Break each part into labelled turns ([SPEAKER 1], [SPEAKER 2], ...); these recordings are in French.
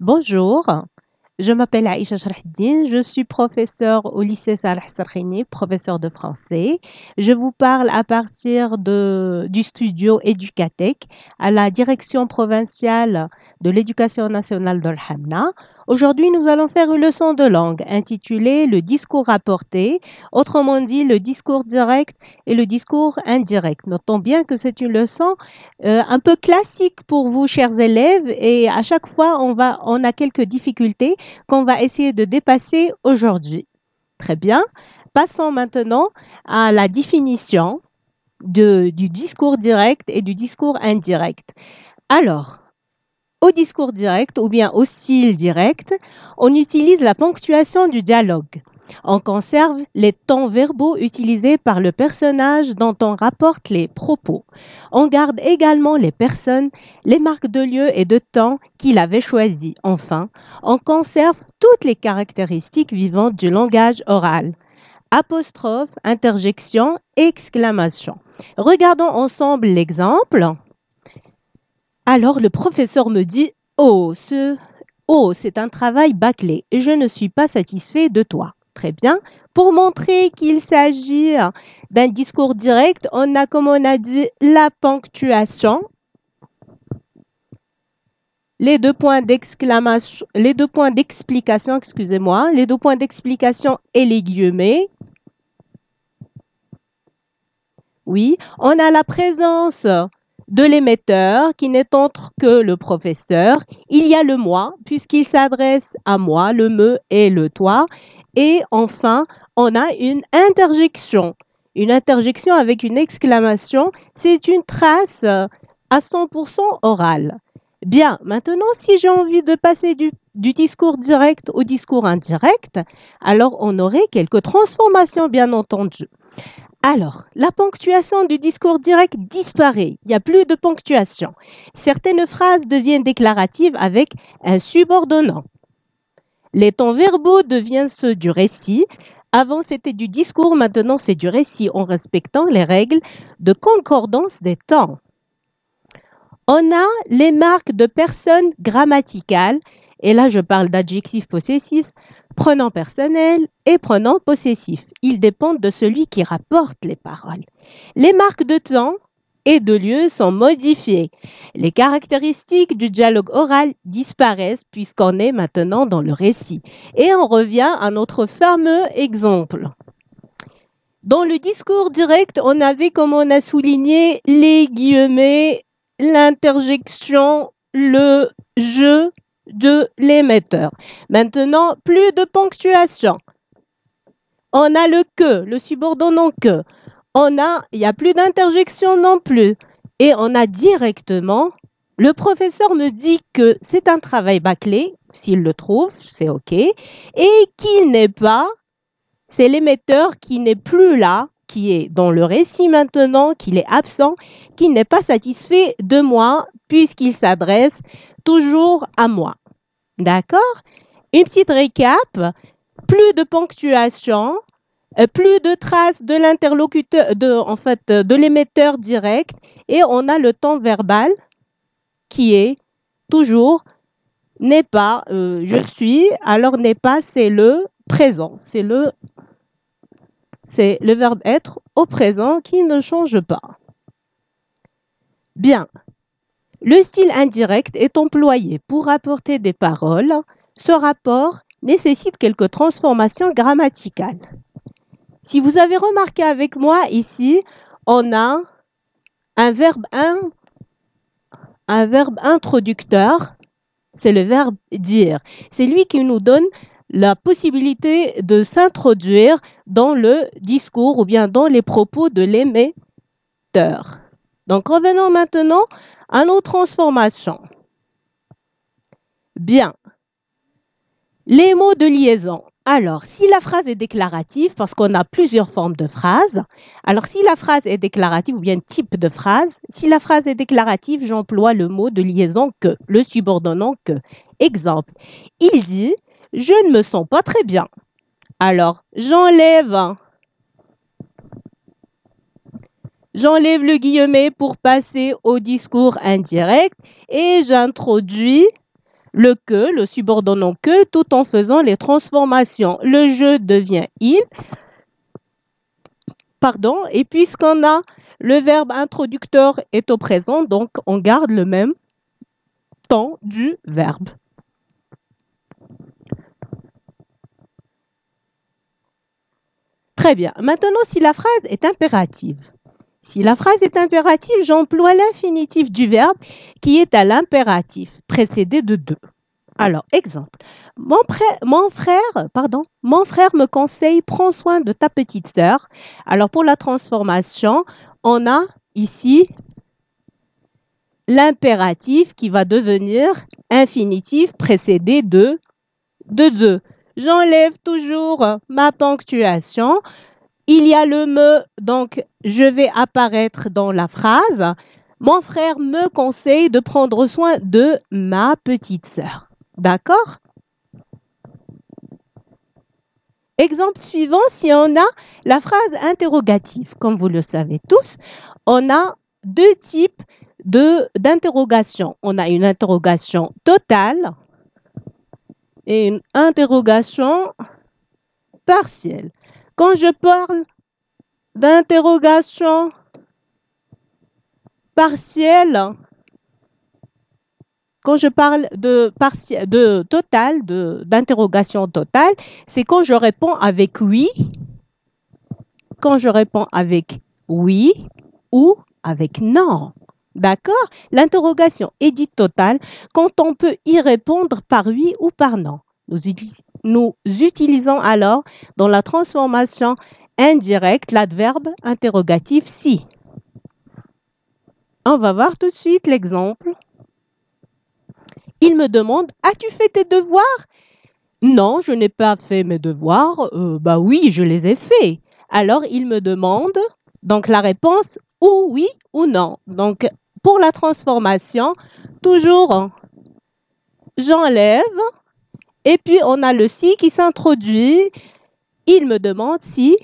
[SPEAKER 1] Bonjour, je m'appelle Aïcha Charahdine, je suis professeure au lycée Salah Sarkhini, professeure de français. Je vous parle à partir du studio Educatec à la direction provinciale de l'éducation nationale d'Al-Hamna. Aujourd'hui, nous allons faire une leçon de langue intitulée Le discours rapporté, autrement dit le discours direct et le discours indirect. Notons bien que c'est une leçon un peu classique pour vous, chers élèves, et à chaque fois, on a quelques difficultés qu'on va essayer de dépasser aujourd'hui. Très bien. Passons maintenant à la définition du discours direct et du discours indirect. Alors, au discours direct ou bien au style direct, on utilise la ponctuation du dialogue. On conserve les temps verbaux utilisés par le personnage dont on rapporte les propos. On garde également les personnes, les marques de lieu et de temps qu'il avait choisies. Enfin, on conserve toutes les caractéristiques vivantes du langage oral. Apostrophe, interjection, exclamation. Regardons ensemble l'exemple. Alors le professeur me dit Oh, c'est un travail bâclé et je ne suis pas satisfait de toi. Très bien. Pour montrer qu'il s'agit d'un discours direct, on a, comme on a dit, la ponctuation, les deux points d'exclamation, les deux points d'explication, excusez-moi, les deux points d'explication et les guillemets. Oui, on a la présence de l'émetteur qui n'est autre que le professeur. Il y a le moi puisqu'il s'adresse à moi, le me et le toi. Et enfin, on a une interjection. Une interjection avec une exclamation, c'est une trace à 100% orale. Bien, maintenant, si j'ai envie de passer du discours direct au discours indirect, alors on aurait quelques transformations, bien entendu. Alors, la ponctuation du discours direct disparaît. Il n'y a plus de ponctuation. Certaines phrases deviennent déclaratives avec un subordonnant. Les temps verbaux deviennent ceux du récit. Avant, c'était du discours, maintenant, c'est du récit en respectant les règles de concordance des temps. On a les marques de personnes grammaticales, et là, je parle d'adjectifs possessifs, pronom personnel et pronom possessif. Ils dépendent de celui qui rapporte les paroles. Les marques de temps et de lieu sont modifiées. Les caractéristiques du dialogue oral disparaissent puisqu'on est maintenant dans le récit. Et on revient à notre fameux exemple. Dans le discours direct, on avait, comme on a souligné, les guillemets, l'interjection, le je de l'émetteur. Maintenant, plus de ponctuation. On a le que, le subordonnant que. Il n'y a plus d'interjection non plus. Et on a directement, le professeur me dit que c'est un travail bâclé, s'il le trouve, c'est OK, et qu'il n'est pas, c'est l'émetteur qui n'est plus là, qui est dans le récit maintenant, qu'il est absent, qui n'est pas satisfait de moi, puisqu'il s'adresse toujours à moi. D'accord? Une petite récap, plus de ponctuation, plus de traces de l'interlocuteur, de l'émetteur direct, et on a le temps verbal qui est toujours n'est pas, je suis, alors n'est pas, c'est le présent, c'est le verbe être au présent qui ne change pas. Bien, le style indirect est employé pour rapporter des paroles. Ce rapport nécessite quelques transformations grammaticales. Si vous avez remarqué avec moi ici, on a un verbe introducteur, c'est le verbe dire. C'est lui qui nous donne la possibilité de s'introduire dans le discours ou bien dans les propos de l'émetteur. Donc revenons maintenant à nos transformations. Bien. Les mots de liaison. Alors, si la phrase est déclarative, parce qu'on a plusieurs formes de phrases, alors si la phrase est déclarative ou bien type de phrase, si la phrase est déclarative, j'emploie le mot de liaison que, le subordonnant que. Exemple, il dit « Je ne me sens pas très bien ». Alors, j'enlève le guillemet pour passer au discours indirect et j'introduis le que, le subordonnant que, tout en faisant les transformations. Le je devient il, pardon, et puisqu'on a le verbe introducteur est au présent, donc on garde le même temps du verbe. Très bien. Maintenant, si la phrase est impérative. Si la phrase est impérative, j'emploie l'infinitif du verbe qui est à l'impératif, précédé de de. Alors, exemple. Mon frère me conseille, prends soin de ta petite sœur. Alors, pour la transformation, on a ici l'impératif qui va devenir infinitif précédé de de. J'enlève toujours ma ponctuation. Il y a le me, donc je vais apparaître dans la phrase. Mon frère me conseille de prendre soin de ma petite sœur. D'accord? Exemple suivant, si on a la phrase interrogative, comme vous le savez tous, on a deux types d'interrogation. On a une interrogation totale et une interrogation partielle. Quand je parle d'interrogation partielle, quand je parle d'interrogation totale, c'est quand je réponds avec oui, quand je réponds avec oui ou avec non. D'accord? L'interrogation est dite totale quand on peut y répondre par oui ou par non. Nous utilisons alors dans la transformation indirecte l'adverbe interrogatif si. On va voir tout de suite l'exemple. Il me demande, as-tu fait tes devoirs? Non, je n'ai pas fait mes devoirs. Bah oui, je les ai faits. Alors, il me demande, donc la réponse, ou oui ou non. Donc, pour la transformation, toujours, j'enlève. Et puis, on a le si qui s'introduit. Il me demande si,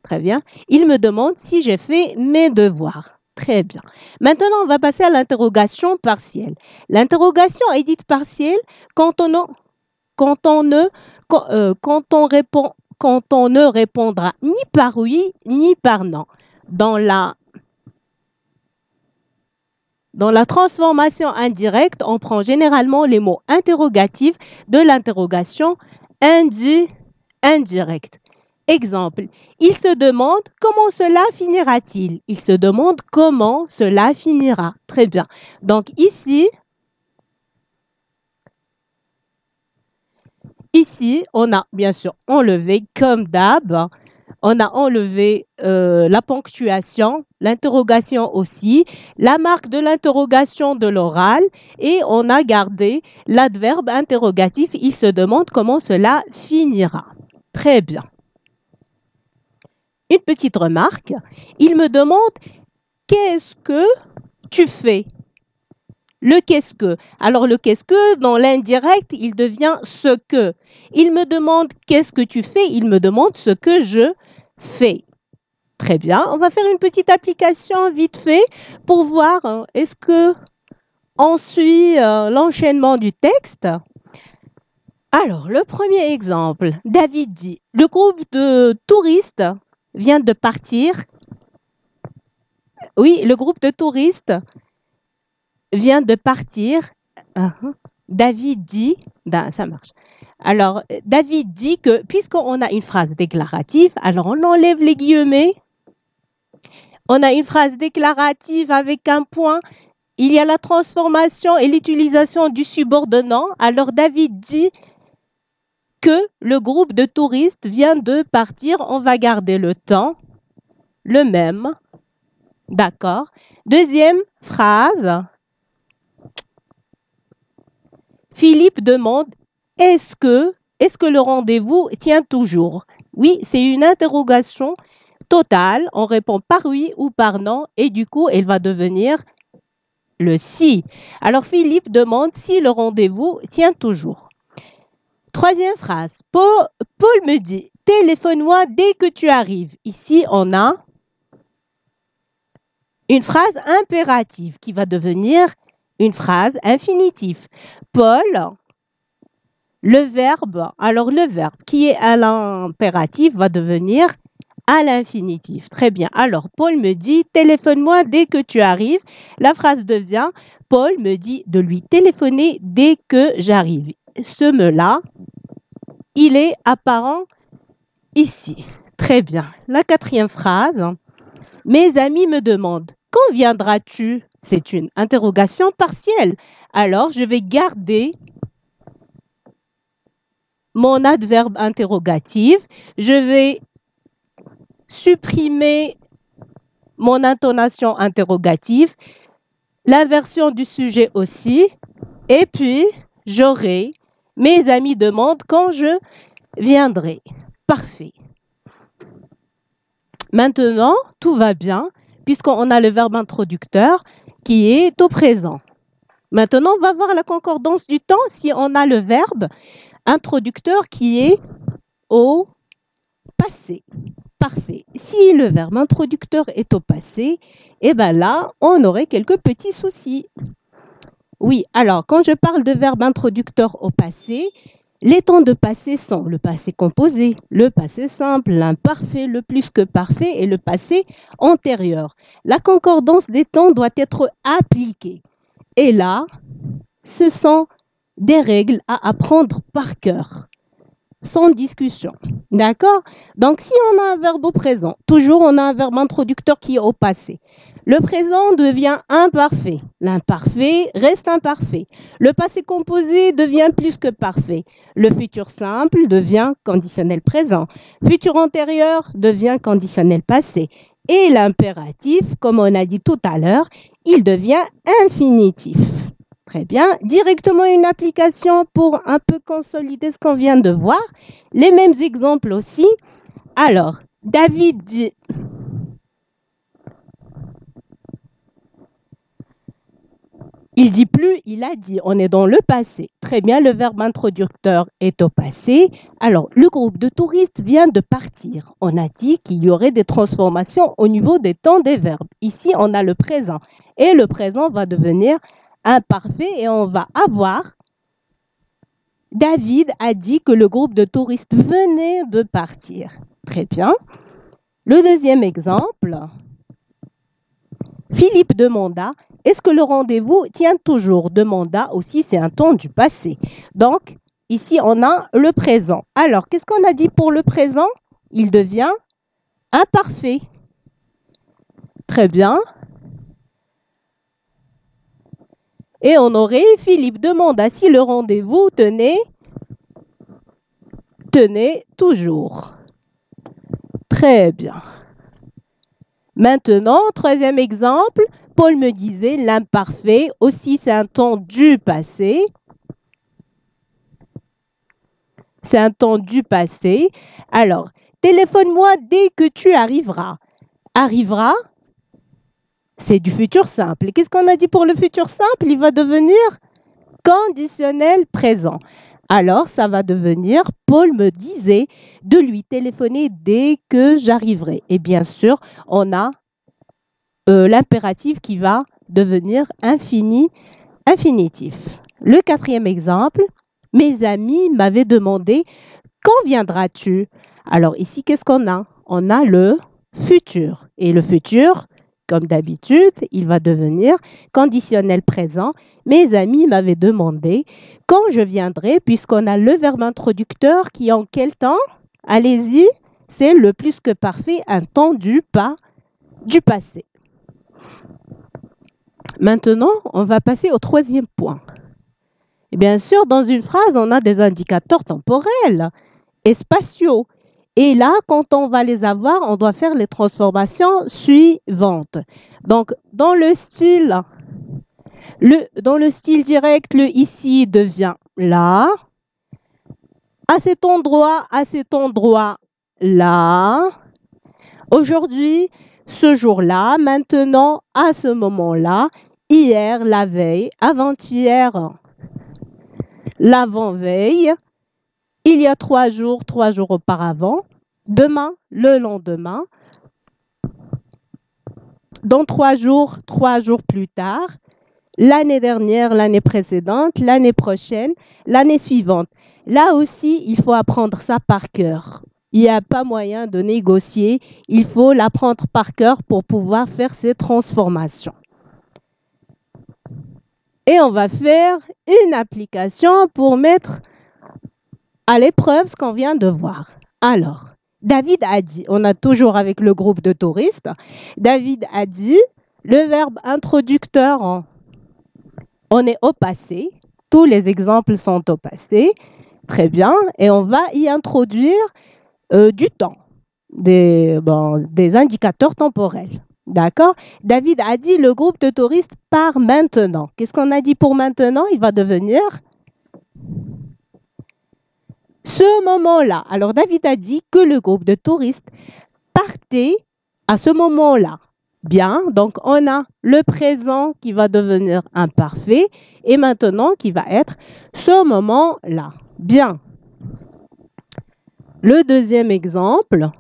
[SPEAKER 1] très bien, il me demande si j'ai fait mes devoirs. Très bien. Maintenant, on va passer à l'interrogation partielle. L'interrogation est dite partielle quand on ne répondra ni par oui ni par non. Dans la transformation indirecte, on prend généralement les mots interrogatifs de l'interrogation indirecte. Exemple, il se demande comment cela finira-t-il? Il se demande comment cela finira. Très bien. Donc ici, on a bien sûr enlevé comme d'hab. On a enlevé la ponctuation, l'interrogation aussi, la marque de l'interrogation de l'oral et on a gardé l'adverbe interrogatif. Il se demande comment cela finira. Très bien. Une petite remarque. Il me demande qu'est-ce que tu fais? Le qu'est-ce que. Alors le qu'est-ce que, dans l'indirect, il devient ce que. Il me demande qu'est-ce que tu fais? Il me demande ce que je fais. Très bien. On va faire une petite application vite fait pour voir est-ce que on suit l'enchaînement du texte. Alors, le premier exemple, David dit, le groupe de touristes vient de partir. Oui, le groupe de touristes vient de partir. David dit, ça marche. Alors, David dit que, puisqu'on a une phrase déclarative, alors on enlève les guillemets. On a une phrase déclarative avec un point. Il y a la transformation et l'utilisation du subordonnant. Alors, David dit que le groupe de touristes vient de partir. On va garder le temps, le même. D'accord. Deuxième phrase. Philippe demande, est-ce que le rendez-vous tient toujours? Oui, c'est une interrogation totale. On répond par oui ou par non et du coup, elle va devenir le si. Alors, Philippe demande si le rendez-vous tient toujours. Troisième phrase. Paul me dit, téléphone-moi dès que tu arrives. Ici, on a une phrase impérative qui va devenir une phrase infinitive. Paul, le verbe qui est à l'impératif va devenir à l'infinitif. Très bien. Alors, Paul me dit, téléphone-moi dès que tu arrives. La phrase devient, Paul me dit de lui téléphoner dès que j'arrive. Ce me-là, il est apparent ici. Très bien. La quatrième phrase, mes amis me demandent, quand viendras-tu? C'est une interrogation partielle. Alors, je vais garder mon adverbe interrogatif. Je vais supprimer mon intonation interrogative, l'inversion du sujet aussi, et puis j'aurai mes amis demandent quand je viendrai. Parfait. Maintenant, tout va bien puisqu'on a le verbe introducteur qui est au présent. Maintenant, on va voir la concordance du temps si on a le verbe introducteur qui est au passé. Parfait. Si le verbe introducteur est au passé, eh bien là, on aurait quelques petits soucis. Oui, alors quand je parle de verbe introducteur au passé, les temps de passé sont le passé composé, le passé simple, l'imparfait, le plus que parfait et le passé antérieur. La concordance des temps doit être appliquée. Et là, ce sont des règles à apprendre par cœur, sans discussion. D'accord? Donc, si on a un verbe au présent, toujours on a un verbe introducteur qui est au passé. Le présent devient imparfait. L'imparfait reste imparfait. Le passé composé devient plus que parfait. Le futur simple devient conditionnel présent. Futur antérieur devient conditionnel passé. Et l'impératif, comme on a dit tout à l'heure, il devient infinitif. Très bien. Directement une application pour un peu consolider ce qu'on vient de voir. Les mêmes exemples aussi. Alors, David dit... Il dit plus, il a dit. On est dans le passé. Très bien, le verbe introducteur est au passé. Alors, le groupe de touristes vient de partir. On a dit qu'il y aurait des transformations au niveau des temps des verbes. Ici, on a le présent. Et le présent va devenir imparfait et on va avoir David a dit que le groupe de touristes venait de partir. Très bien. Le deuxième exemple, Philippe demanda, est-ce que le rendez-vous tient toujours? Demanda aussi, c'est un temps du passé. Donc, ici, on a le présent. Alors, qu'est-ce qu'on a dit pour le présent? Il devient imparfait. Très bien. Et on aurait, Philippe demanda si le rendez-vous tenait toujours. Très bien. Maintenant, troisième exemple, Paul me disait l'imparfait, aussi c'est un temps du passé. C'est un temps du passé. Alors, téléphone-moi dès que tu arriveras. Arrivera, c'est du futur simple. Qu'est-ce qu'on a dit pour le futur simple? Il va devenir conditionnel présent. Alors, ça va devenir, Paul me disait de lui téléphoner dès que j'arriverai. Et bien sûr, on a l'impératif qui va devenir infinitif. Le quatrième exemple, mes amis m'avaient demandé, quand viendras-tu? Alors ici, qu'est-ce qu'on a? On a le futur. Et le futur, comme d'habitude, il va devenir conditionnel présent. Mes amis m'avaient demandé quand je viendrai, puisqu'on a le verbe introducteur qui est en quel temps? Allez-y, c'est le plus que parfait, un temps du passé. Maintenant, on va passer au troisième point. Et bien sûr, dans une phrase, on a des indicateurs temporels et spatiaux. Et là, quand on va les avoir, on doit faire les transformations suivantes. Donc, dans le style direct, le ici devient là. À cet endroit, là. Aujourd'hui, ce jour-là, maintenant, à ce moment-là. Hier, la veille, avant-hier, l'avant-veille. Il y a 3 jours auparavant. Demain, le lendemain. Dans 3 jours plus tard. l'année dernière, l'année précédente, l'année prochaine, l'année suivante. Là aussi, il faut apprendre ça par cœur. Il n'y a pas moyen de négocier. Il faut l'apprendre par cœur pour pouvoir faire ces transformations. Et on va faire une application pour mettre à l'épreuve ce qu'on vient de voir. Alors, David a dit, on a toujours avec le groupe de touristes, David a dit, le verbe introducteur, on est au passé. Tous les exemples sont au passé. Très bien. Et on va y introduire du temps, des indicateurs temporels. D'accord? David a dit le groupe de touristes part maintenant. Qu'est-ce qu'on a dit pour maintenant? Il va devenir ce moment-là. Alors, David a dit que le groupe de touristes partait à ce moment-là. Bien, donc on a le présent qui va devenir imparfait et maintenant qui va être ce moment-là. Bien. Le deuxième exemple,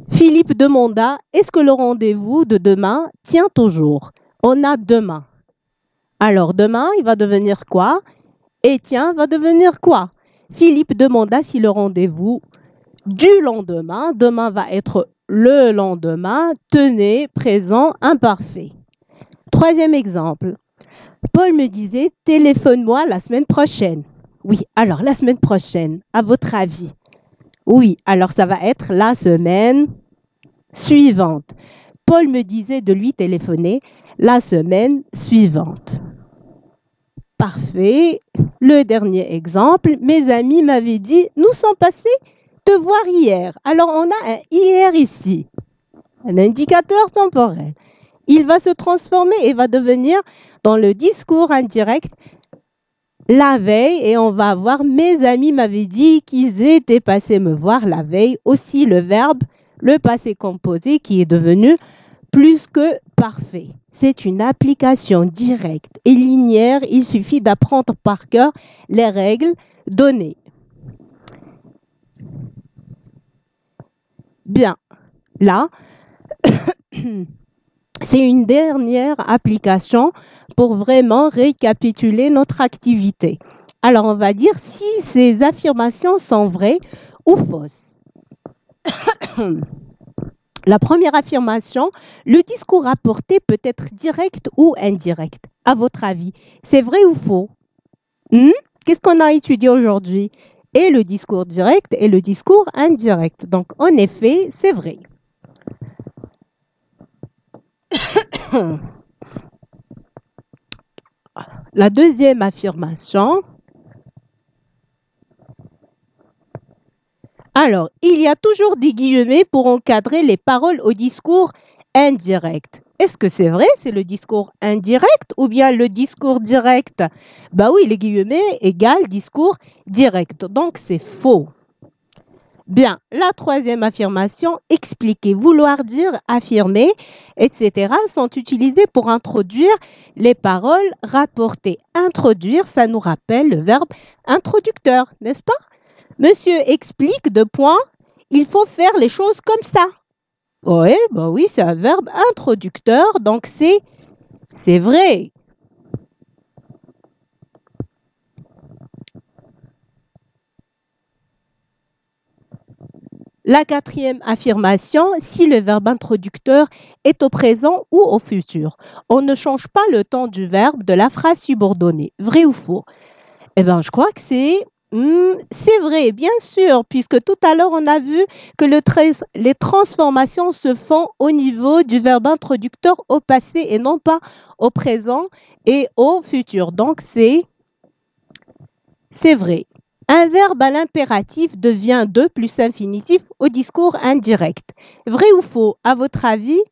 [SPEAKER 1] Philippe demanda, est-ce que le rendez-vous de demain tient toujours? On a demain. Alors demain, il va devenir quoi? Et tiens, va devenir quoi? Philippe demanda si le rendez-vous du lendemain, demain va être le lendemain, tenez, présent, imparfait. Troisième exemple. Paul me disait, téléphone-moi la semaine prochaine. Oui, alors la semaine prochaine, à votre avis? Oui, alors ça va être la semaine suivante. Paul me disait de lui téléphoner la semaine suivante. Parfait. Le dernier exemple, mes amis m'avaient dit, nous sommes passés te voir hier. Alors on a un hier ici, un indicateur temporel. Il va se transformer et va devenir dans le discours indirect la veille et on va avoir mes amis m'avaient dit qu'ils étaient passés me voir la veille. Aussi le verbe, le passé composé qui est devenu plus que parfait. C'est une application directe et linéaire. Il suffit d'apprendre par cœur les règles données. Bien, là, c'est une dernière application pour vraiment récapituler notre activité. Alors, on va dire si ces affirmations sont vraies ou fausses. La première affirmation, le discours rapporté peut être direct ou indirect. À votre avis, c'est vrai ou faux? Qu'est-ce qu'on a étudié aujourd'hui? Et le discours direct et le discours indirect. Donc, en effet, c'est vrai. La deuxième affirmation. Alors, il y a toujours des guillemets pour encadrer les paroles au discours indirect. Est-ce que c'est vrai, c'est le discours indirect ou bien le discours direct? Bah oui, les guillemets égale discours direct. Donc, c'est faux. Bien, la troisième affirmation, expliquer, vouloir dire, affirmer, etc. sont utilisés pour introduire les paroles rapportées. Introduire, ça nous rappelle le verbe introducteur, n'est-ce pas? Monsieur explique, deux points, il faut faire les choses comme ça. Oui, bah oui, c'est un verbe introducteur, donc c'est vrai. La quatrième affirmation, si le verbe introducteur est au présent ou au futur. On ne change pas le temps du verbe de la phrase subordonnée. Vrai ou faux? Eh bien, je crois que c'est vrai, bien sûr, puisque tout à l'heure, on a vu que les transformations se font au niveau du verbe introducteur au passé et non pas au présent et au futur. Donc, c'est vrai. Un verbe à l'impératif devient de plus infinitif au discours indirect. Vrai ou faux, à votre avis?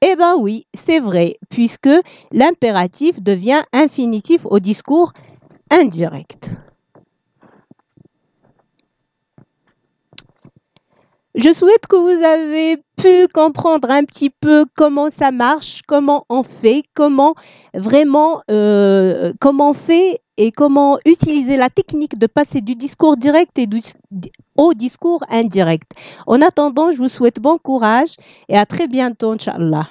[SPEAKER 1] Eh bien oui, c'est vrai, puisque l'impératif devient infinitif au discours indirect. Je souhaite que vous avez pu comprendre un petit peu comment ça marche, comment on fait, comment vraiment, comment on fait et comment utiliser la technique de passer du discours direct au discours indirect. En attendant, je vous souhaite bon courage et à très bientôt, Inch'Allah.